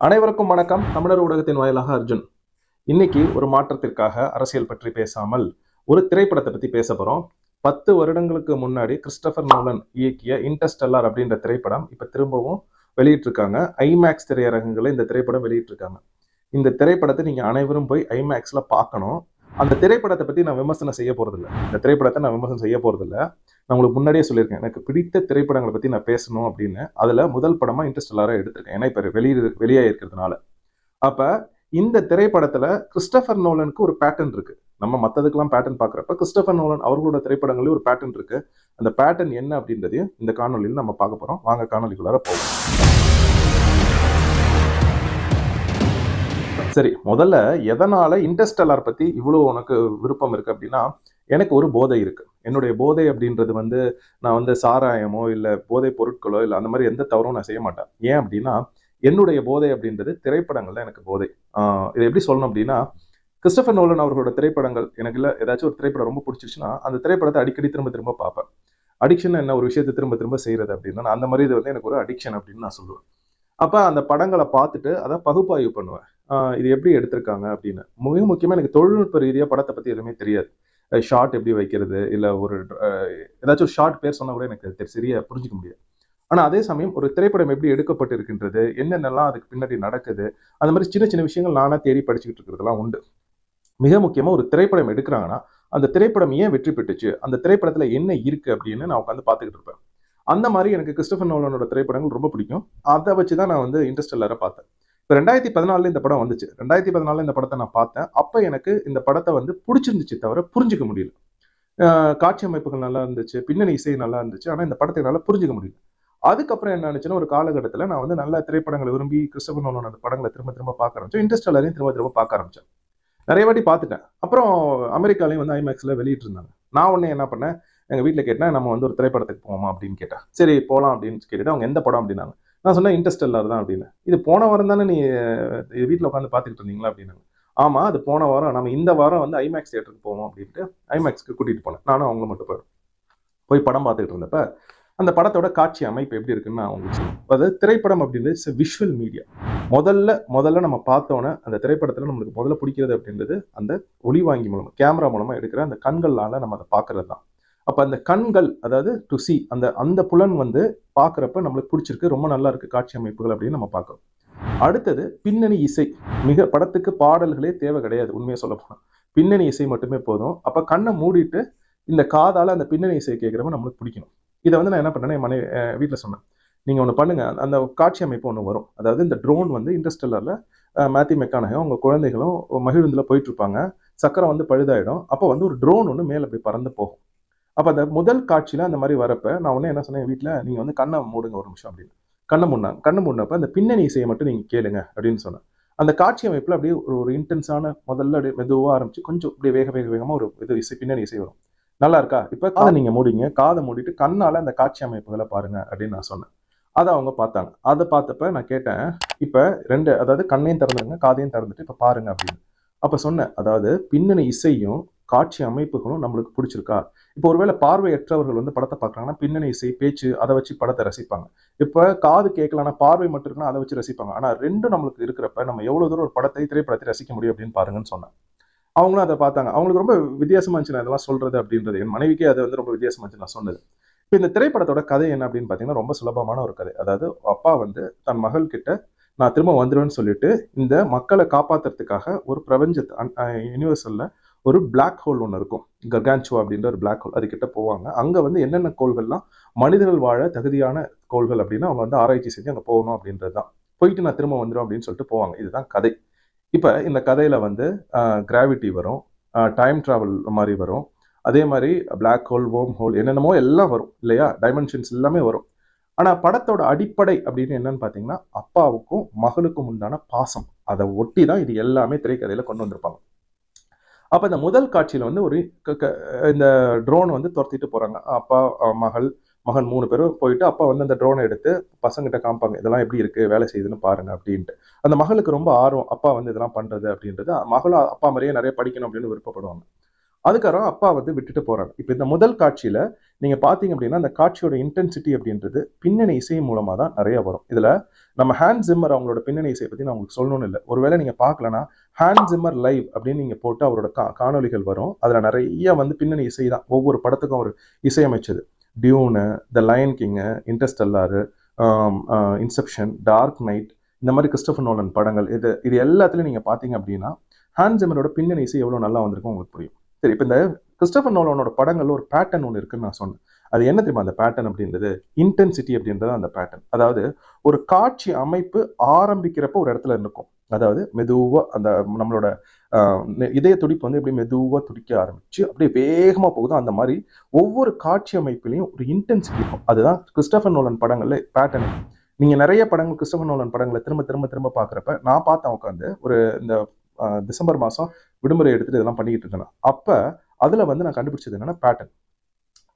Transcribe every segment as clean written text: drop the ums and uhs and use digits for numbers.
அனைவருக்கும் வணக்கம். தமிழர் ஊடகத்தின் வாயிலாக அர்ஜுன். இன்னைக்கு ஒரு மாற்றத்திற்காக அரசியல் பற்றி பேசாமல் ஒரு திரைப்படத்தை பத்தி பேச போறோம். 10 வருடங்களுக்கு முன்னாடி கிறிஸ்டோபர் நோலன் இயக்கிய இன்டர்ஸ்டெல்லார் அப்படின்ற திரைப்படம் இப்ப திரும்பவும் வெளியிட்டிருக்காங்க. ஐமேக்ஸ் திரையரங்குகளை இந்த திரைப்படம் வெளியிட்டிருக்காங்க. இந்த திரைப்படத்தை நீங்க அனைவரும் போய் ஐமேக்ஸ்ல பார்க்கணும். அந்த திரைப்படத்தை பத்தி நான் விமர்சனம் செய்ய போறதில்ல. இந்த திரைப்படத்தை நான் விமர்சனம் செய்ய போறதில்ல. நான் உங்களுக்கு முன்னாடியே சொல்லியிருக்கேன், எனக்கு பிடித்த திரைப்படங்களை பத்தி நான் பேசணும் அப்படின்னு. அதுல முதல் படமா இன்டர்ஸ்டெல்லாரை எடுத்திருக்கேன், ஏன்னா இப்ப வெளியாயிருக்கிறதுனால. அப்ப இந்த திரைப்படத்துல கிறிஸ்டோபர் நோலனுக்கு ஒரு பேட்டர்ன் இருக்கு. நம்ம மத்ததுக்கெல்லாம் பேட்டர்ன் பாக்குறப்ப கிறிஸ்டோபர் நோலன் அவர்களோட திரைப்படங்களில் ஒரு பேட்டர்ன் இருக்கு. அந்த பேட்டர்ன் என்ன அப்படின்றதையும் இந்த காணொலியில் நம்ம பார்க்க போறோம். வாங்க காணொலிக்குள்ளார போவோம். சரி, முதல்ல எதனால இன்டர்ஸ்டெல்லார் பத்தி இவ்வளவு உனக்கு விருப்பம் இருக்கு அப்படின்னா, எனக்கு ஒரு போதை இருக்கு. என்னுடைய போதை அப்படின்றது நான் சாராயமோ இல்ல போதை பொருட்களோ இல்ல அந்த மாதிரி எந்த தவறும் நான் செய்ய மாட்டேன். ஏன் அப்படின்னா, என்னுடைய போதை அப்படின்றது திரைப்படங்கள்ல எனக்கு போதை. இதை எப்படி சொல்லணும் அப்படின்னா, கிறிஸ்டோபர் நோலன் அவர்களோட திரைப்படங்கள் எனக்கு இல்ல ஏதாச்சும் ஒரு திரைப்படம் ரொம்ப பிடிச்சிருச்சுன்னா அந்த திரைப்படத்தை அடிக்கடி திரும்ப திரும்ப பார்ப்பேன். அடிக்ஷன் என்ன, ஒரு விஷயத்தை திரும்ப திரும்ப செய்யறது அப்படின்னா அந்த மாதிரி இது எனக்கு ஒரு அடிக்ஷன் அப்படின்னு நான் சொல்லுவேன். அப்ப அந்த படங்களை பார்த்துட்டு அதை பகுப்பாய்வு பண்ணுவேன். இது எப்படி எடுத்திருக்காங்க அப்படின்னு. மிக முக்கியமா எனக்கு தொழில்நுட்ப ரீதியா படத்தை பத்தி எதுவுமே தெரியாது. ஷார்ட் எப்படி வைக்கிறது, இல்ல ஒரு ஏதாச்சும் ஒரு ஷார்ட் பேர் சொன்னா கூட எனக்கு சரியா புரிஞ்சுக்க முடியாது. ஆனா அதே சமயம் ஒரு திரைப்படம் எப்படி எடுக்கப்பட்டு இருக்கின்றது, என்னென்னலாம் அதுக்கு பின்னாடி நடக்குது, அந்த மாதிரி சின்ன சின்ன விஷயங்கள் நானா தேடி படிச்சுக்கிட்டு இருக்கிறதுலாம் உண்டு. மிக முக்கியமா ஒரு திரைப்படம் எடுக்கிறாங்கன்னா அந்த திரைப்படம் ஏன் வெற்றி பெற்றுச்சு, அந்த திரைப்படத்துல என்ன இருக்கு அப்படின்னு நான் உட்காந்து பார்த்துக்கிட்டு இருப்பேன். அந்த மாதிரி எனக்கு கிறிஸ்டோபர் நோலனோட திரைப்படங்கள் ரொம்ப பிடிக்கும். அதை வச்சுதான் நான் இன்டர்ஸ்டெல்லாரை பார்த்தேன். இப்போ 2014 இந்த படம் வந்துச்சு. 2014 இந்த படத்தை நான் பார்த்தேன். அப்ப எனக்கு இந்த படத்தை பிடிச்சிருந்துச்சு தவிர புரிஞ்சுக்க முடியல. காட்சி அமைப்புகள் நல்லா இருந்துச்சு, பின்னணி இசை நல்லா இருந்துச்சு. ஆனா இந்த படத்தை என்னால புரிஞ்சுக்க முடியல. அதுக்கப்புறம் என்ன ஆச்சுன்னா, ஒரு காலகட்டத்தில் நான் நல்ல திரைப்படங்களை விரும்பி கிறிஸ்டோபர் நோலனோட படங்களை திரும்ப திரும்ப பார்க்க ஆரம்பிச்சேன். இன்டர்ஸ்டெல்லாரையும் திரும்ப திரும்ப பார்க்க ஆரம்பிச்சேன். நிறைய வாட்டி பார்த்துட்டேன். அப்புறம் அமெரிக்காலையும் ஐமேக்ஸ்ல வெளியிட்டு இருந்தாங்க. நான் உடனே என்ன பண்ணேன், எங்க வீட்டில் கேட்டேன், நம்ம ஒரு திரைப்படத்துக்கு போவோமா அப்படின்னு கேட்டேன். சரி போகலாம் அப்படின்னு கேட்டுட்டு அவங்க எந்த படம் அப்படின்னாங்க. நான் சொன்னேன் இன்டர்ஸ்டெல்லார் தான் அப்படின்னு. இது போன வாரம் தானே நீ வீட்டில் உட்காந்து பார்த்துக்கிட்டு இருந்தீங்களா அப்படின்னாங்க. ஆமா, அது போன வாரம். நம்ம இந்த வாரம் ஐமேக்ஸ் தியேட்டருக்கு போவோம் அப்படின்ட்டு ஐமேக்ஸ்க்கு கூட்டிட்டு போனேன். நானும் அவங்களும் மட்டும் போய் படம் பார்த்துக்கிட்டு இருந்தப்ப அந்த படத்தோட காட்சி அமைப்பு எப்படி இருக்குன்னு நான் உங்களுக்கு சொல்லுவேன். அதாவது திரைப்படம் அப்படின்றது விஷுவல் மீடியா. முதல்ல நம்ம பார்த்தோன்னே அந்த திரைப்படத்துல நம்மளுக்கு முதல்ல பிடிக்கிறது அப்படின்றது அந்த ஒளிவாங்கி மூலமா, கேமரா மூலமா எடுக்கிற அந்த கண்களால நம்ம அதை பார்க்கறது தான். அப்ப அந்த கண்கள், அதாவது டு சி, அந்த அந்த புலன் பார்க்கறப்ப நம்மளுக்கு பிடிச்சிருக்கு, ரொம்ப நல்லா இருக்கு காட்சி அமைப்புகள் அப்படின்னு நம்ம பார்க்கிறோம். அடுத்தது பின்னணி இசை. படத்துக்கு பாடல்களே தேவை கிடையாது, உண்மையை சொல்ல போனா பின்னணி இசை மட்டுமே போதும். அப்ப கண்ணை மூடிட்டு இந்த காதால அந்த பின்னணி இசை கேட்கிறப்ப நம்மளுக்கு பிடிக்கணும். இதை நான் என்ன பண்ணேன், என் மனைவி வீட்டில் சொன்னேன், நீங்க ஒன்று பண்ணுங்க, அந்த காட்சி அமைப்பு ஒன்று வரும். அதாவது இந்த ட்ரோன் இன்டர்ஸ்டெல்லார்ல மேத்யூ மெக்கானகி அவங்க குழந்தைகளும் மகிழுந்துல போயிட்டு இருப்பாங்க. சக்கரம் பழுதாயிடும். அப்போ ஒரு ட்ரோன் ஒன்று மேலே போய் பறந்து போகும். அப்போ அந்த முதல் காட்சியில அந்த மாதிரி வரப்ப நான் உடனே என்ன சொன்னேன், வீட்டில் நீங்க கண்ணை மூடுங்க ஒரு நிமிஷம் அப்படின்னு. கண்ணை மூடினப்ப அந்த பின்னணி இசையை மட்டும் நீங்க கேளுங்க அப்படின்னு சொன்னேன். அந்த காட்சி அமைப்புல அப்படியே ஒரு இன்டென்ஸான, முதல்ல அப்படியே மெதுவாக ஆரம்பிச்சு கொஞ்சம் அப்படியே வேகமா ஒரு இசை, பின்னணி இசை வரும். நல்லா இருக்கா, இப்ப காதை நீங்க மூடிங்க, காதை மூடிட்டு கண்ணால அந்த காட்சி அமைப்புகளை பாருங்க அப்படின்னு நான் சொன்னேன். அதை அவங்க பார்த்தாங்க. அதை பார்த்தப்ப நான் கேட்டேன், இப்ப அதாவது கண்ணையும் திறந்துருங்க, காதையும் திறந்துட்டு இப்ப பாருங்க அப்படின்னு. அப்ப சொன்னேன், அதாவது பின்னணி இசையும் காட்சி அமைப்புகளும் நம்மளுக்கு பிடிச்சிருக்கா. இப்போ ஒருவேளை பார்வையற்றவர்கள் படத்தை பார்க்கறாங்கன்னா பின்னணி இசை, பேச்சு, அதை வச்சு படத்தை ரசிப்பாங்க. இப்ப காது கேட்கலன்னா, பார்வை மட்டும் இருக்குன்னா அதை வச்சு ரசிப்பாங்க. ஆனா ரெண்டும் நம்மளுக்கு இருக்கிறப்ப நம்ம எவ்வளவு தூரம் ஒரு திரைப்படத்தை ரசிக்க முடியும் அப்படின்னு பாருங்கன்னு சொன்னேன். அவங்களும் அதை பார்த்தாங்க. அவங்களுக்கு ரொம்ப வித்தியாசமா இருந்துச்சு நான் இதெல்லாம் சொல்றது அப்படின்றது. என் மனைவிக்கே அது ரொம்ப வித்தியாசமா இருந்துச்சு நான் சொன்னது. இப்போ இந்த திரைப்படத்தோட கதை என்ன அப்படின்னு பார்த்தீங்கன்னா, ரொம்ப சுலபமான ஒரு கதை. அதாவது அப்பா தன் மகள் கிட்ட நான் திரும்ப வந்துடுவேன்னு சொல்லிட்டு இந்த மக்களை காப்பாத்துறதுக்காக ஒரு யூனிவர்சல்ல ஒரு பிளாக் ஹோல் ஒன்று இருக்கும், கர்கான்சுவா அப்படின்ற ஒரு பிளாக் ஹோல், அது கிட்ட போவாங்க. அங்க என்னென்ன கோள்கள்லாம் மனிதர்கள் வாழ தகுதியான கோள்கள் அப்படின்னு அவங்க ஆராய்ச்சி செஞ்சு அங்க போகணும் அப்படின்றது தான். போயிட்டு நான் திரும்ப வந்துடும் அப்படின்னு சொல்லிட்டு போவாங்க. இதுதான் கதை. இப்ப இந்த கதையில கிராவிட்டி வரும், டைம் டிராவல் மாதிரி வரும், அதே மாதிரி பிளாக் ஹோல், வோர்ம் ஹோல், என்னென்னமோ எல்லாம் வரும் இல்லையா, டைமென்ஷன்ஸ் எல்லாமே வரும். ஆனா படத்தோட அடிப்படை அப்படின்னு என்னன்னு பாத்தீங்கன்னா, அப்பாவுக்கும் மகளுக்கும் உண்டான பாசம். அதை ஒட்டி தான் இது எல்லாமே திரைக்கதையில கொண்டு வந்திருப்பாங்க. அப்ப இந்த முதல் காட்சியில ஒரு இந்த ட்ரோன் துரத்திட்டு போறாங்க. அப்பா, மகன் 3 பேரும் போயிட்டு அப்பா அந்த ட்ரோனை எடுத்து பசங்கிட்ட காமிப்பாங்க, இதெல்லாம் எப்படி இருக்கு, வேலை செய்யுதுன்னு பாருங்க அப்படின்ட்டு. அந்த மகளுக்கு ரொம்ப ஆர்வம், அப்பா இதெல்லாம் பண்றது அப்படின்றது. மகளும் அப்பா மாதிரியே நிறைய படிக்கணும் அப்படின்னு விருப்பப்படுவாங்க. அதுக்கப்புறம் அப்பா வந்து விட்டுட்டு போறாங்க. இப்போ இந்த முதல் காட்சியில நீங்க பாத்தீங்க அப்படின்னா அந்த காட்சியோட இன்டென்சிட்டி அப்படின்றது பின்னணி இசை மூலமா தான் நிறைய வரும். இதுல நம்ம ஹேண்ட் ஜிம்மர் அவங்களோட பின்னணி இசையை பத்தி நான் உங்களுக்கு சொல்லணும்னு இல்லை. ஒருவேளை நீங்க பார்க்கலன்னா ஹேண்ட் ஜிம்மர் லைவ் அப்படின்னு நீங்க போட்டு அவரோட காணொலிகள் வரும். அதுல நிறைய வந்து பின்னணி இசை தான் ஒவ்வொரு படத்துக்கும் அவர் இசையமைச்சது. Dune, the Lion King, Interstellar, Inception, Dark Knight, இந்த மாதிரி கிறிஸ்டோபர் நோலன் படங்கள் இது எல்லாத்துலயும் நீங்க பாத்தீங்க அப்படின்னா ஹேண்ட் ஜிம்மரோட பின்னணி இசை எவ்வளவு நல்லா வந்திருக்கும் உங்களுக்கு புரியும். சரி, இப்போ இந்த கிறிஸ்டோபர் நோலனோட படங்கள்ல ஒரு பேட்டர்ன் ஒன்று இருக்குன்னு நான் சொன்னேன். அது என்ன தெரியுமா அந்த பேட்டர்ன் அப்படின்றது? இன்டென்சிட்டி அப்படின்றது அந்த பேட்டர்ன். அதாவது ஒரு காட்சி அமைப்பு ஆரம்பிக்கிறப்ப ஒரு இடத்துல இருக்கும். அதாவது மெதுவா அந்த நம்மளோட இதய துடிப்பு வந்து எப்படி மெதுவா துடிக்க ஆரம்பிச்சு அப்படியே வேகமா போகுதோ அந்த மாதிரி ஒவ்வொரு காட்சி அமைப்புலையும் ஒரு இன்டென்சிட்டி இருக்கும். அதுதான் கிறிஸ்டோபர் நோலன் படங்கள்ல பேட்டர்ன். நீங்க நிறைய படங்கள் கிறிஸ்டோபர் நோலன் படங்களை திரும்ப திரும்ப திரும்ப பாக்குறப்ப நான் பார்த்தேன் உட்காந்து ஒரு இந்த டிசம்பர் மாசம் விடுமுறை எடுத்துட்டு இதெல்லாம் பண்ணிக்கிட்டு இருக்கேன். அப்ப அதுல வந்து நான் கண்டுபிடிச்சது என்னன்னா பேட்டர்ன்.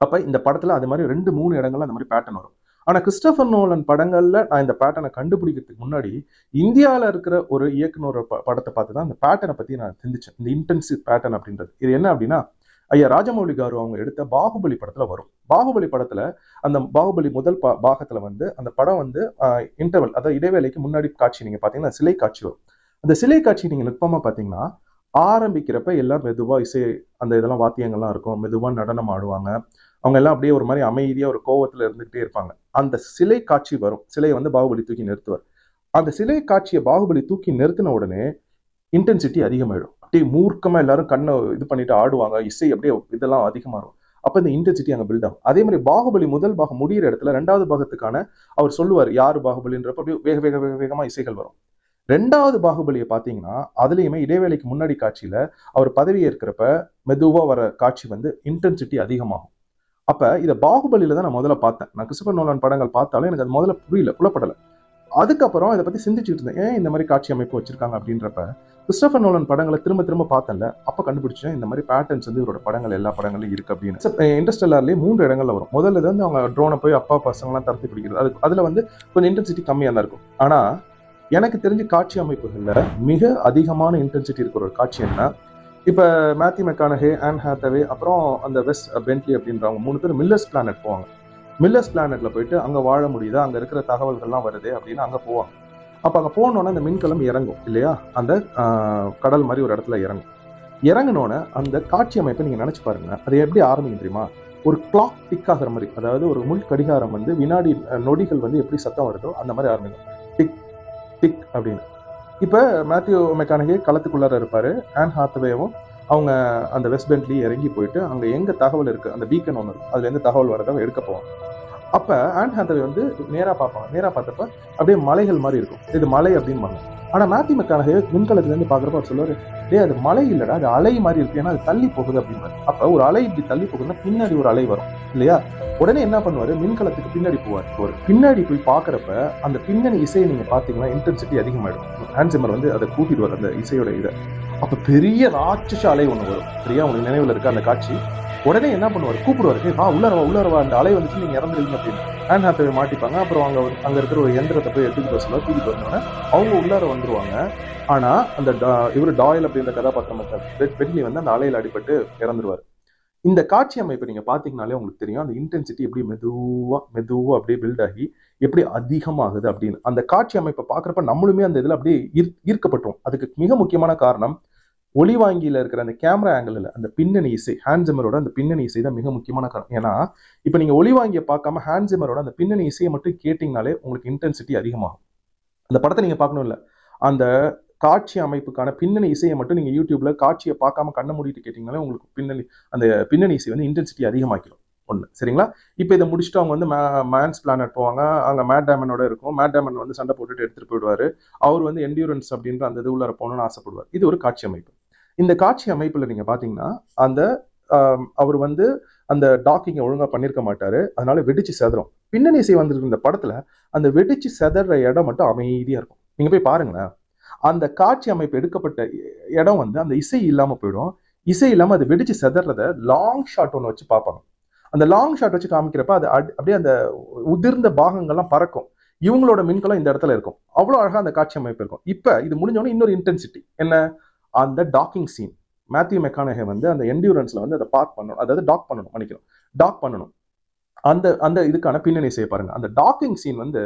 அப்ப இந்த படத்துல அது மாதிரி 2-3 இடங்கள்ல அந்த மாதிரி பேட்டர்ன் வரும். ஆனா கிறிஸ்டோபர் நோலன் படங்கள்ல நான் இந்த பேட்டர்னை கண்டுபிடிக்கிறதுக்கு முன்னாடி இந்தியாவில் இருக்கிற ஒரு இயக்குனர் படத்தை பார்த்து தான் இந்த பேட்டர்னை பத்தி நான் சிந்திச்சேன். இந்த இன்டென்சிவ் பேட்டர்ன் அப்படின்றது இது என்ன அப்படின்னா, ஐயா ராஜமௌலி காரு அவங்க எடுத்த பாகுபலி படத்துல வரும். பாகுபலி படத்துல அந்த பாகுபலி முதல் பாகத்துல வந்து அந்த படம் வந்து இன்டர்வல், அதாவது இடைவேளைக்கு முன்னாடி காட்சி நீங்க பாத்தீங்கன்னா சிலை காட்சி வரும். அந்த சிலை காட்சி நீங்க நுட்பமா பாத்தீங்கன்னா ஆரம்பிக்கிறப்ப எல்லாம் மெதுவா இசை அந்த இதெல்லாம் வாத்தியங்கள்லாம் இருக்கும். மெதுவா நடனம் ஆடுவாங்க. அவங்க எல்லாம் அப்படியே ஒரு மாதிரி அமைதியா ஒரு கோவத்துல இருந்துகிட்டே இருப்பாங்க. அந்த சிலை காட்சி வரும். சிலையை வந்து பாகுபலி தூக்கி நிறுத்துவார். அந்த சிலை காட்சியை பாகுபலி தூக்கி நிறுத்தின உடனே இன்டென்சிட்டி அதிகமாயிடும். அப்படியே மூர்க்கமா எல்லாரும் கண்ணை இது பண்ணிட்டு ஆடுவாங்க. இசை அப்படியே இதெல்லாம் அதிகமாகும். அப்ப இந்த இன்டென்சிட்டி அங்க பில்ட் ஆகும். அதே மாதிரி பாகுபலி முதல் பாகம் முடிகிற இடத்துல 2வது பாகத்துக்கான அவர் சொல்லுவார் யாரு பாகுபலின்றப்ப அப்படியே வேக வேக வேக வேகமா இசைகள் வரும். 2வது பாகுபலியை பார்த்தீங்கன்னா அதுலயுமே இடைவேளைக்கு முன்னாடி காட்சியில அவர் பதவி ஏற்கிறப்ப மெதுவா வர காட்சி வந்து இன்டென்சிட்டி அதிகமாகும். அப்ப இதை பாகுபலியில தான் நான் முதல்ல பார்த்தேன். நான் கிறிஸ்டோபர் நோலன் படங்கள் பார்த்தாலும் எனக்கு அது முதல்ல புலப்படலை. அதுக்கப்புறம் இதை பத்தி சிந்திச்சுட்டு இருந்தேன். ஏன் இந்த மாதிரி காட்சி அமைப்பு வச்சிருக்காங்க அப்படின்றப்ப கிறிஸ்டோபர் நோலன் படங்களை திரும்ப திரும்ப பார்த்தேன்ல, அப்ப கண்டுபிடிச்சேன் இந்த மாதிரி பேட்டர்ன்ஸ் வந்து இவரோட படங்கள் எல்லா படங்களும் இருக்கு அப்படின்னு. இன்டர்ஸ்டெல்லார்லயே 3 இடங்கள்ல வரும். முதல்ல வந்து அவங்க ட்ரோனை போய் அப்பா பசங்கலாம் தரத்தி பிடிக்கிறது. அதுல வந்து கொஞ்சம் இன்டென்சிட்டி கம்மியா தான் இருக்கும். ஆனா எனக்கு தெரிஞ்ச காட்சி அமைப்புகள்ல மிக அதிகமான இன்டென்சிட்டி இருக்கிற ஒரு காட்சி என்ன, இப்ப மேத்யூ மெக்கானஹே, ஆன் ஹாத்தவே, அப்புறம் அந்த வெஸ் பென்ட்லி அப்படின்றவங்க 3 பேர் மில்லர்ஸ் பிளானட் போவாங்க. மில்லர்ஸ் பிளானட்ல போயிட்டு அங்க வாழ முடியுதா, அங்க இருக்கிற தகவல்கள்லாம் வருது அப்படின்னு அங்க போவாங்க. அப்ப அங்க போனோன்னா அந்த மின்கலம் இறங்கும் இல்லையா, அந்த கடல் மாதிரி ஒரு இடத்துல இறங்கும். இறங்கினோன்னு அந்த காட்சி அமைப்பை நீங்க நினைச்சு பாருங்க. அது எப்படி ஆரம்பிக்கும் தெரியுமா? ஒரு கிளாக் டிக் ஆகிற மாதிரி, அதாவது ஒரு முள் கடிகாரம் வந்து வினாடி நொடிகள் வந்து எப்படி சத்தம் வருதோ அந்த மாதிரி ஆரம்பிக்கும். டிக் டிக் அப்படின்னு. இப்ப மேத்யூ மெக்கானஹே களத்துக்குள்ளார இருப்பாரு. ஆன் ஹாத்தவேவும் அவங்க அந்த வெஸ்ட் பென்ட்லி இறங்கி போயிட்டு அங்க எங்க தகவல் இருக்கு, அந்த பீக்கன் ஒன்று இருக்கு, அதுல எந்த தகவல் வரதை எடுக்க போவாங்க. அப்ப ஆன் ஹாத்தவே வந்து நேரா பார்ப்பாங்க. நேரா பார்த்தப்ப அப்படியே மலைகள் மாதிரி இருக்கும். இது மலை அப்படின்னு. ஆனா மேத்யூ மெக்கானஹே விண்கலத்துல இருந்து பாக்குறப்ப அவர் சொல்லுவாரு, டே அது மலை இல்லடா, அது அலை மாதிரி இருக்கு, ஏன்னா அது தள்ளி போகுது அப்படின்னு. அப்ப ஒரு அலை இப்படி தள்ளி போகுதுன்னா பின்னாடி ஒரு அலை வரும் இல்லையா. உடனே என்ன பண்ணுவாரு, மின்கலத்துக்கு பின்னாடி போவார். பின்னாடி போய் பாக்குறப்ப அந்த பின்னணி இசையை நீங்க பாத்தீங்கன்னா இன்டென்சிட்டி அதிகமாயிடும். ஹேண்ட் ஜிம்மர் வந்து அதை கூட்டிடுவார் அந்த இசையோட இதை. அப்ப பெரிய ராட்சச அலை ஒண்ணு வரும். சரியா உங்களுக்கு நினைவுல இருக்க அந்த காட்சி? உடனே என்ன பண்ணுவார், கூப்பிடுவாரு, வா உள்ளரவா அந்த அலை வந்துச்சு, நீங்க இறந்துருவீங்க அப்படின்னு. ஹேண்ட் ஹாத்தவே மாட்டிப்பாங்க. அப்புறம் அங்க இருக்கிற ஒரு எந்திரத்தை போய் எடுத்துக்கிட்டு வர சொல்ல தூக்கிட்டு வந்தோடனே அவங்க உள்ளார வந்துருவாங்க. ஆனா அந்த இவரு டாயில் அப்படின்ற கதாபாத்திரம் பெட்லி வந்து அந்த அலையில அடிபட்டு இறந்துருவாரு. இந்த காட்சி அமைப்பை நீங்க பாத்தீங்கன்னாலே உங்களுக்கு தெரியும் அந்த இன்டென்சிட்டி எப்படி மெதுவா அப்படியே பில்ட் ஆகி எப்படி அதிகமாகுது அப்படின்னு. அந்த காட்சி அமைப்பை பாக்குறப்ப நம்மளுமே அந்த இதுல அப்படியே ஈர்க்கப்பட்டோம். அதுக்கு மிக முக்கியமான காரணம் ஒளிவாங்கியில இருக்கிற அந்த கேமரா ஆங்கிள், அந்த பின்னணி இசை, ஹேண்ட் ஜிம்மரோட அந்த பின்னணி இசை தான் மிக முக்கியமான காரணம். ஏன்னா இப்ப நீங்க ஒளிவாங்கியை பார்க்காம ஹேண்ட் ஜிம்மரோட அந்த பின்னணி இசையை மட்டும் கேட்டீங்கனாலே உங்களுக்கு இன்டென்சிட்டி அதிகமாகும். அந்த படத்தை நீங்க பார்க்கணும் இல்ல, அந்த காட்சி அமைப்புக்கான பின்னணி இசையை மட்டும் நீங்க யூடியூப்ல காட்சியை பார்க்காம கண்ண மூடிட்டு கேட்டீங்கனாலே உங்களுக்கு அந்த பின்னணி இசை வந்து இன்டென்சிட்டி அதிகமாக்கிடும். ஒண்ணு சரிங்களா. இப்ப இதை முடிச்சுட்டு அவங்க வந்து மேன்ஸ் பிளானட் போவாங்க. அங்க மேட் டேமனோட இருக்கும். மேட் டேமன் வந்து சண்டை போட்டுட்டு எடுத்துட்டு போயிடுவாரு. அவர் வந்து என்டியூரன்ஸ் அப்படின்ற அந்த இது உள்ளார போகணும்னு ஆசைப்படுவார். இது ஒரு காட்சி அமைப்பு. இந்த காட்சி அமைப்புல நீங்க பாத்தீங்கன்னா அந்த அவர் வந்து அந்த டாக்கிங்கை ஒழுங்கா பண்ணிருக்க மாட்டாரு. அதனால வெடிச்சு செதறும். பின்னணி இசை வந்திருக்க இந்த படத்துல அந்த வெடிச்சு செதற இடம் மட்டும் அமைதியா இருக்கும். நீங்க போய் பாருங்களேன். அந்த காட்சி அமைப்பு எடுக்கப்பட்ட இடம் வந்து அந்த இசை இல்லாம போயிடும். இசை இல்லாம அது வெடிச்சு செதறத லாங் ஷாட் ஒன்று வச்சு பார்ப்பாங்க. அந்த லாங் ஷாட் வச்சு காமிக்கிறப்ப அது அப்படியே அந்த உதிர்ந்த பாகங்கள்லாம் பறக்கும். இவங்களோட மின்கலம் இந்த இடத்துல இருக்கும். அவ்வளவு அழகா அந்த காட்சி அமைப்பு இருக்கும். இப்ப இது முடிஞ்சோடனே இன்னொரு இன்டென்சிட்டி என்ன, அந்த டாக்கிங் சீன். மேத்யூ மெக்கானஹே வந்து அந்த என்டியூரன்ஸ்ல வந்து அதை பார்க் பண்ணணும், அதாவது டாக் பண்ணணும். அந்த அந்த இதுக்கான பின்னணி இசையை பாருங்க. அந்த டாக்கிங் சீன் வந்து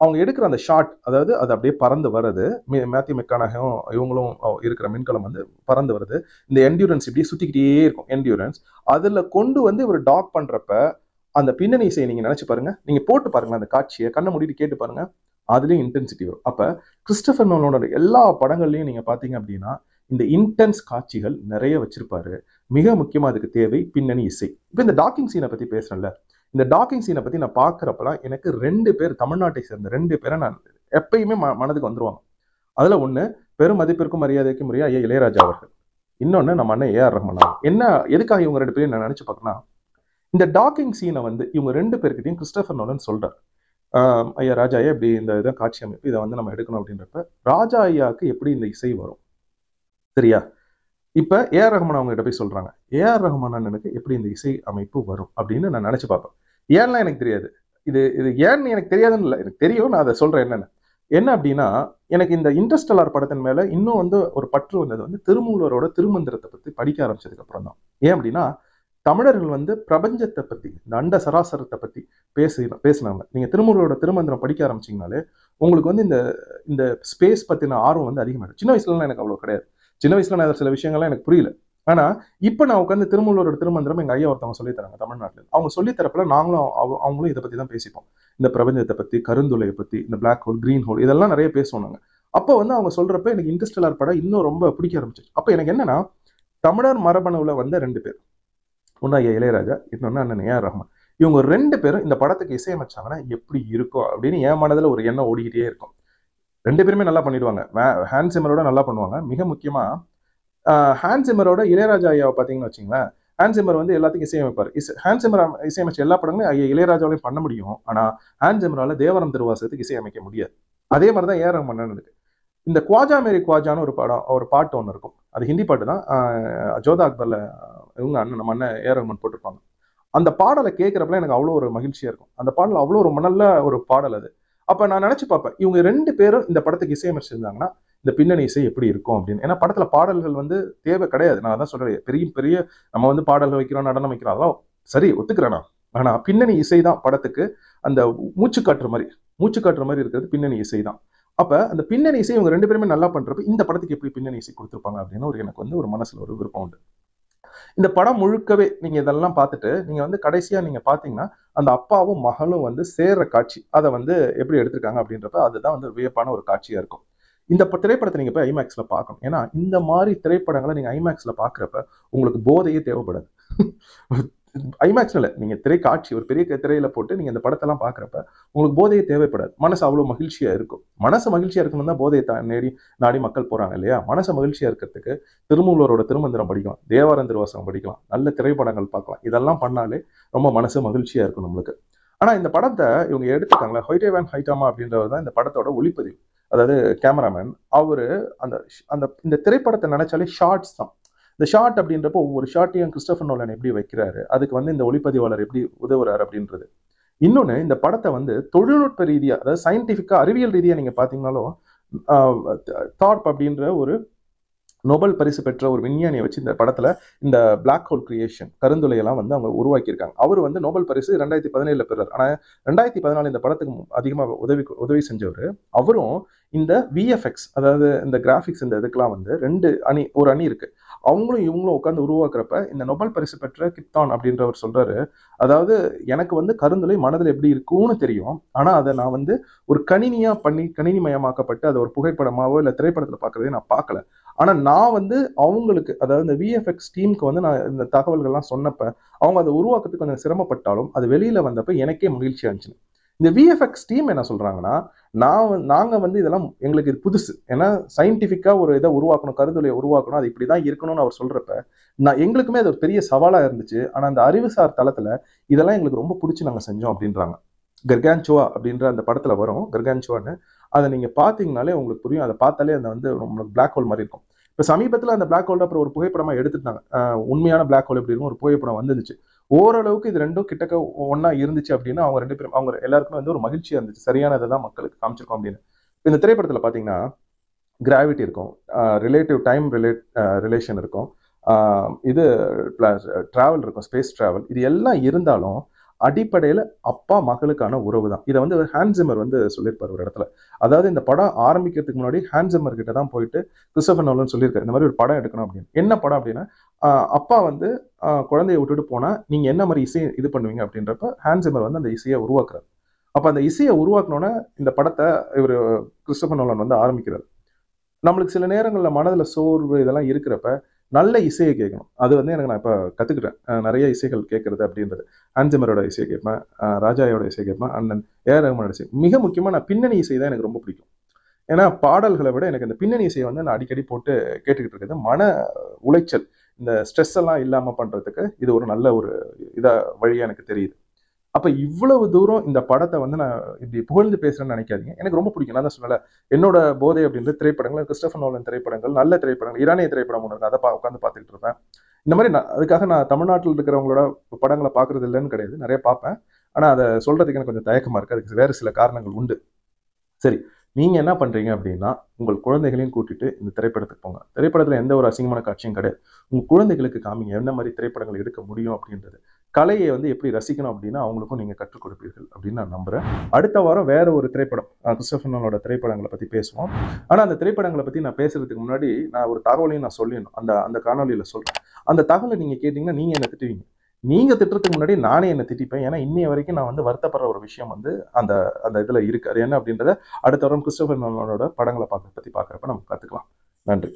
அவங்க எடுக்கிற அந்த ஷாட், அதாவது அது அப்படியே பறந்து வருது, மேத்யூ மெக்கானஹேவும் இவங்களும் இருக்கிற மின்கலம் வந்து பறந்து வருது. இந்த என்டியூரன்ஸ் இப்படியே சுத்திக்கிட்டே இருக்கும். என்டியூரன்ஸ் அதுல கொண்டு வந்து இவர் டாக் பண்றப்ப அந்த பின்னணி இசையை நீங்க நினைச்சு பாருங்க, நீங்க போட்டு பாருங்க அந்த காட்சியை, கண்ணை மூடிட்டு கேட்டு பாருங்க, அதுலயும் இன்டென்சிட்டி வரும். அப்ப கிறிஸ்டோபர் நோலனோட எல்லா படங்கள்லயும் நீங்க பாத்தீங்க அப்படின்னா இந்த இன்டென்ஸ் காட்சிகள் நிறைய வச்சிருப்பாரு. மிக முக்கியமா அதுக்கு தேவை பின்னணி இசை. இப்ப இந்த டாக்கிங் சீனை பத்தி பேசுறேன்ல, இந்த டாக்கிங் சீனை பத்தி நான் பாக்குறப்பலாம் எனக்கு 2 பேர், தமிழ்நாட்டை சேர்ந்த 2 பேரை நான் எப்பயுமே மனதுக்கு வந்துருவாங்க. அதுல ஒண்ணு பெரும் மதிப்பிற்கும் மரியாதைக்கும் உரிய ஐயா இளையராஜா அவர்கள், இன்னொன்னு நம்ம அண்ணன் ஏஆர் ரஹ்மான் அவர்கள். என்ன எதுக்காக இவங்க 2 பேரையும் நான் நினைச்சு பார்க்கறேன்னா, இந்த டாக்கிங் சீனை வந்து இவங்க 2 பேர்கிட்டையும் கிறிஸ்டோபர் நோலன் சொல்றார், ஐயா ராஜா ஐயா இப்படி இந்த இதை காட்சி அமைப்பு இதை வந்து நம்ம எடுக்கணும் அப்படின்றப்ப ராஜா ஐயாவுக்கு எப்படி இந்த இசை வரும் சரியா? இப்ப ஏஆர் ரஹ்மான் அவங்க கிட்ட போய் சொல்றாங்க, ஏஆர் ரஹ்மான் அண்ணனுக்கு எப்படி இந்த இசை அமைப்பு வரும் அப்படின்னு நான் நினைச்சு பார்ப்பேன். ஏன்லாம் எனக்கு தெரியாது, இது இது ஏன்னு எனக்கு தெரியாதுன்னு இல்லை, எனக்கு தெரியும், நான் அதை சொல்றேன். என்ன அப்படின்னா, எனக்கு இந்த இன்டர்ஸ்டெல்லார் படத்தின் மேல இன்னும் வந்து ஒரு பற்று வந்தது வந்து திருமூலரோட திருமந்திரத்தை பத்தி படிக்க ஆரம்பிச்சதுக்கு அப்புறம் தான். ஏன் அப்படின்னா, தமிழர்கள் வந்து பிரபஞ்சத்தை பத்தி, இந்த அண்ட சராசரத்தை பத்தி பேசினாங்க. நீங்க திருமூலரோட திருமந்திரம் படிக்க ஆரம்பிச்சீங்கனாலே உங்களுக்கு வந்து இந்த இந்த ஸ்பேஸ் பத்தின ஆர்வம் வந்து அதிகமாயிடும். சின்ன வயசுல எனக்கு அவ்வளவு கிடையாது. சின்ன வயசுல நான் சில விஷயங்கள்லாம் எனக்கு புரியல. ஆனா இப்ப நான் உட்காந்து திருமூலரோட திருமந்திரம் எங்க ஐயா ஒருத்தவங்க சொல்லி தராங்க தமிழ்நாட்டில். அவங்க சொல்லி தரப்பல நாங்களும் அவங்களும் இதை பத்தி தான் பேசிப்போம். இந்த பிரபஞ்சத்தை பத்தி, கருந்துளையை பத்தி, இந்த பிளாக் ஹோல், கிரீன் ஹோல், இதெல்லாம் நிறைய பேசுவோம் நாங்க. அப்போ வந்து அவங்க சொல்றப்ப எனக்கு இன்டர்ஸ்டெல்லார் படம் இன்னும் ரொம்ப பிடிக்க ஆரம்பிச்சிச்சு. அப்ப எனக்கு என்னன்னா, தமிழர் மரபணுவுல வந்த 2 பேர், ஒன்னு ஐயா இளையராஜா, இன்னொன்னு அண்ணன் ஏஆர் ரஹ்மான். இவங்க 2 பேரும் இந்த படத்துக்கு இசையமைச்சாங்கன்னா எப்படி இருக்கும் அப்படின்னு என் மனதுல ஒரு எண்ணம் ஓடிக்கிட்டே இருக்கும். 2 பேருமே நல்லா பண்ணிடுவாங்க. ஹான்ஸ் சிம்மரோட நல்லா பண்ணுவாங்க. மிக முக்கியமா ஹான்ஸ் சிம்மரோட இளையராஜா ஐயாவை பார்த்தீங்கன்னு வச்சுங்களேன், ஹான்ஸ் சிம்மர் வந்து எல்லாத்துக்கும் இசையமைப்பார். ஹான்ஸ் சிம்மர் இசையமைச்ச எல்லா படங்களையும் ஐயா இளையராஜாவையும் பண்ண முடியும். ஆனா ஹான்ஸ் சிம்மரால தேவரம் திருவாசகத்துக்கு இசையமைக்க முடியாது. அதே மாதிரி தான் ஏஆர் ரஹ்மான் இருக்கு. இந்த குவாஜா மேரி குவாஜான்னு ஒரு பாட்டு ஒன்று இருக்கும். அது ஹிந்தி பாட்டு தான். ஜோதா அக்பர்ல இவங்க அண்ணன் நம்ம அண்ணன் ஏஆர் ரஹ்மான் போட்டிருப்பாங்க. அந்த பாடலை கேட்கிறப்பல எனக்கு அவ்வளோ ஒரு மகிழ்ச்சியா இருக்கும். அந்த பாடல் அவ்வளோ ஒரு நல்ல ஒரு பாடல் அது. அப்ப நான் நினைச்சு பார்ப்பேன், இவங்க 2 பேரும் இந்த படத்துக்கு இசையமைச்சிருந்தாங்கன்னா இந்த பின்னணி இசை எப்படி இருக்கும் அப்படின்னு. ஏன்னா படத்துல பாடல்கள் வந்து தேவை கிடையாது. நான் அதான் சொல்றேன், பெரிய பெரிய நம்ம வந்து பாடல்கள் வைக்கிறோம், நடனம் வைக்கிறோம், அதெல்லாம் சரி ஒத்துக்கிறேன் நான். ஆனா பின்னணி இசை தான் படத்துக்கு அந்த மூச்சு காட்டுற மாதிரி இருக்கிறது பின்னணி இசை தான். அப்ப அந்த பின்னணி இசை இவங்க 2 பேருமே நல்லா பண்றப்ப இந்த படத்துக்கு எப்படி பின்னணி இசை கொடுத்துருப்பாங்க அப்படின்னு எனக்கு வந்து ஒரு மனசுல ஒரு விருப்பம் உண்டு. இந்த படம் முழுக்கவே நீங்க இதெல்லாம் பார்த்துட்டு நீங்க வந்து கடைசியா நீங்க பாத்தீங்கன்னா அந்த அப்பாவும் மகளும் வந்து சேர்ற காட்சி, அதை வந்து எப்படி எடுத்திருக்காங்க அப்படின்றப்ப அதுதான் வந்து வியப்பான ஒரு காட்சியா இருக்கும். இந்த திரைப்படத்தை நீங்க போய் ஐமேக்ஸ்ல பார்க்கணும். ஏன்னா இந்த மாதிரி திரைப்படங்களை நீங்க ஐமேக்ஸ்ல பாக்குறப்ப உங்களுக்கு போதையே தேவைப்படாது. ஐமேக்ஸ்ல நீங்க திரைக்காட்சி ஒரு பெரிய திரையில போட்டு நீங்க இந்த படத்தெல்லாம் பாக்குறப்ப உங்களுக்கு போதையே தேவைப்படாது. மனசு அவ்வளவு மகிழ்ச்சியா இருக்கும். மனசு மகிழ்ச்சியா இருக்கணும் தான் போதையை நாடி மக்கள் போறாங்க இல்லையா? மனசு மகிழ்ச்சியா இருக்கிறதுக்கு திருமூலரோட திருமந்திரம் படிக்கலாம், தேவாரம் திருவாசகம் படிக்கலாம், நல்ல திரைப்படங்கள் பார்க்கலாம். இதெல்லாம் பண்ணாலே ரொம்ப மனசு மகிழ்ச்சியா இருக்கும் நம்மளுக்கு. ஆனா இந்த படத்தை இவங்க எடுத்துட்டாங்களா, ஹொய்டே வேன் ஹைட்டாமா அப்படின்றவர் தான் இந்த படத்தோட ஒளிப்பதிவு, அதாவது கேமராமேன். அவரு அந்த அந்த இந்த திரைப்படத்தை நினைச்சாலே ஷார்ட்ஸ் தான். இந்த ஷார்ட் அப்படின்றப்போ ஒவ்வொரு ஷார்ட்டையும் கிறிஸ்டோபர் நோலன் எப்படி வைக்கிறாரு, அதுக்கு வந்து இந்த ஒளிப்பதிவாளர் எப்படி உதவுறாரு அப்படின்றது. இன்னொன்னு இந்த படத்தை வந்து தொழில்நுட்ப ரீதியா, அதாவது சயின்டிபிக்கா அறிவியல் ரீதியா நீங்க பாத்தீங்கன்னாலும் தார்ப் அப்படின்ற ஒரு நோபல் பரிசு பெற்ற ஒரு விஞ்ஞானியை வச்சு இந்த படத்துல இந்த பிளாக் ஹோல் கிரியேஷன், கருந்துளையெல்லாம் வந்து அவங்க உருவாக்கியிருக்காங்க. அவர் வந்து நோபல் பரிசு 2017 பெறார். ஆனா 2014 இந்த படத்துக்கு அதிகமாக உதவி செஞ்சவர். அவரும் இந்த விஎஃப்எக்ஸ், அதாவது இந்த கிராபிக்ஸ், இந்த இதுக்கெல்லாம் வந்து ஒரு அணி இருக்கு. அவங்களும் இவங்களும் உட்காந்து உருவாக்குறப்ப இந்த நோபல் பரிசு பெற்ற கிப்தான் அப்படின்றவர் சொல்றாரு, அதாவது எனக்கு வந்து கருந்துளை மனதில் எப்படி இருக்கும்னு தெரியும், ஆனா அதை நான் வந்து ஒரு கணினிமயமாக்கப்பட்டு அதை ஒரு புகைப்படமாவோ இல்லை திரைப்படத்துல பார்க்கறதே நான் பார்க்கல. ஆனா நான் வந்து அவங்களுக்கு, அதாவது இந்த விஎஃப்எக்ஸ் டீமுக்கு வந்து நான் இந்த தகவல்கள்லாம் சொன்னப்ப அவங்க அதை உருவாக்குறதுக்கு கொஞ்சம் சிரமப்பட்டாலும் அது வெளியில வந்தப்ப எனக்கே மகிழ்ச்சியா இருந்துச்சு. இந்த விஎஃப்எக்ஸ் டீம் என்ன சொல்றாங்கன்னா, நாங்க வந்து இதெல்லாம் எங்களுக்கு இது புதுசு, ஏன்னா சயின்டிபிக்கா ஒரு இதை உருவாக்கணும், கருதுளையை உருவாக்கணும், அது இப்படிதான் இருக்கணும்னு அவர் சொல்றப்ப எங்களுக்குமே அது ஒரு பெரிய சவாலா இருந்துச்சு. ஆனா அந்த அறிவுசார் தளத்துல இதெல்லாம் எங்களுக்கு ரொம்ப பிடிச்சி நாங்க செஞ்சோம் அப்படின்றாங்க. கர்கான்சுவா அப்படின்ற அந்த படத்துல வரும், கர்கான்சுவான்னு. அதை நீங்க பாத்தீங்கன்னாலே உங்களுக்கு புரியும். அதை பார்த்தாலே அந்த வந்து உங்களுக்கு பிளாக் ஹோல் மாதிரி இருக்கும். இப்ப சமீபத்துல அந்த பிளாக் ஹோல் அப்புறம் ஒரு புகைப்படமா எடுத்துட்டாங்க. உண்மையான பிளாக் ஹோல் எப்படி இருக்கும் ஒரு புகைப்படம் வந்துச்சு. ஓரளவுக்கு இது ரெண்டும் கிட்டக்க ஒன்னா இருந்துச்சு அப்படின்னு அவங்க 2 பேரும், அவங்க எல்லாருக்குமே வந்து ஒரு மகிழ்ச்சியா இருந்துச்சு. சரியானதை தான் மக்களுக்கு காமிச்சிருக்கோம் அப்படின்னு. இந்த திரைப்படத்துல பாத்தீங்கன்னா கிராவிட்டி இருக்கும், ரிலேட்டிவ் டைம் ரிலேஷன் இருக்கும், இது டிராவல் இருக்கும், ஸ்பேஸ் டிராவல், இது எல்லாம் இருந்தாலும் அடிப்படையில் அப்பா மகளுக்கான உறவு தான். இதை வந்து ஹான்சிமர் வந்து சொல்லியிருப்பார் ஒரு இடத்துல. அதாவது இந்த படம் ஆரம்பிக்கிறதுக்கு முன்னாடி ஹான்சிமர் கிட்ட தான் போயிட்டு கிறிஸ்டோபர் நோலன் சொல்லியிருக்காரு, இந்த மாதிரி ஒரு படம் எடுக்கணும் அப்படின்னு. என்ன படம் அப்படின்னா, அப்பா வந்து குழந்தைய விட்டுட்டு போனா நீங்க என்ன மாதிரி இசை இது பண்ணுவீங்க அப்படின்றப்ப ஹான்சிமர் வந்து அந்த இசையை உருவாக்குறாரு. அப்ப அந்த இசையை உருவாக்கணும்னா இந்த படத்தை இவர் கிறிஸ்டோபர் நோலன் வந்து ஆரம்பிக்கிறார். நம்மளுக்கு சில நேரங்களில் மனதில் சோர்வு இதெல்லாம் இருக்கிறப்ப நல்ல இசையை கேட்கணும். அது வந்து எனக்கு நான் இப்போ கற்றுக்கிட்டேன். நிறைய இசைகள் கேட்கறது அப்படின்றது. ஹான்சிமரோட இசையை கேட்பேன், ராஜாயோட இசையை கேட்பேன், அண்ணன் ஏஆர் ரஹ்மானோட இசை. மிக முக்கியமாக நான் பின்னணி இசை தான் எனக்கு ரொம்ப பிடிக்கும். ஏன்னா பாடல்களை விட எனக்கு இந்த பின்னணி இசையை வந்து நான் அடிக்கடி போட்டு கேட்டுக்கிட்டு இருக்கிறது மன உளைச்சல், இந்த ஸ்ட்ரெஸ் எல்லாம் இல்லாமல் பண்ணுறதுக்கு இது ஒரு நல்ல ஒரு வழியாக எனக்கு தெரியுது. அப்ப இவ்வளவு தூரம் இந்த படத்தை வந்து நான் இப்படி புகழ்ந்து பேசுறேன்னு நினைக்காதீங்க. எனக்கு ரொம்ப பிடிக்கும். நான் தான் சொன்னல, என்னோட போதை அப்படின்றது திரைப்படங்கள், கிறிஸ்டோபர் நோலன் திரைப்படங்கள், நல்ல திரைப்படங்கள், ஈரானிய திரைப்படம் ஒன்று இருக்கு, அதை உட்காந்து பார்த்துக்கிட்டு இருப்பேன். இந்த மாதிரி அதுக்காக நான் தமிழ்நாட்டில் இருக்கிறவங்களோட படங்களை பார்க்கறது இல்லைன்னு கிடையாது, நிறைய பார்ப்பேன். ஆனால் அதை சொல்றதுக்கு எனக்கு கொஞ்சம் தயக்கமா இருக்கு. அதுக்கு வேறு சில காரணங்கள் உண்டு. சரி, நீங்க என்ன பண்றீங்க அப்படின்னா, உங்கள் குழந்தைகளையும் கூட்டிட்டு இந்த திரைப்படத்துக்கு போங்க. திரைப்படத்துல எந்த ஒரு அசிங்கமான காட்சியும் கிடையாது. உங்க குழந்தைகளுக்கு காமிங்க என்ன மாதிரி திரைப்படங்கள் எடுக்க முடியும் அப்படின்றது. கலையை வந்து எப்படி ரசிக்கணும் அப்படின்னா அவங்களுக்கும் நீங்க கற்றுக் கொடுப்பீர்கள் அப்படின்னு நான் நம்புறேன். அடுத்த வாரம் வேற ஒரு திரைப்படம், கிறிஸ்டோபர் நோலனோட திரைப்படங்களை பத்தி பேசுவோம். ஆனா அந்த திரைப்படங்களை பத்தி நான் பேசுறதுக்கு முன்னாடி நான் ஒரு தகவலையும் நான் சொல்லிடணும். அந்த காணொலியில சொல்றேன். அந்த தகவலை நீங்க கேட்டீங்கன்னா நீங்க என்ன திட்டுவீங்க. நீங்க திட்டுறதுக்கு முன்னாடி நானே என்ன திட்டிப்பேன். ஏன்னா இன்னைய வரைக்கும் நான் வந்து வருத்தப்படுற ஒரு விஷயம் வந்து அந்த அந்த இதுல இருக்கு. அது என்ன அப்படின்றத அடுத்த வாரம் கிறிஸ்டோபர் நோலனோட படங்களை பத்தி பார்க்கறப்ப நம்ம கத்துக்கலாம். நன்றி.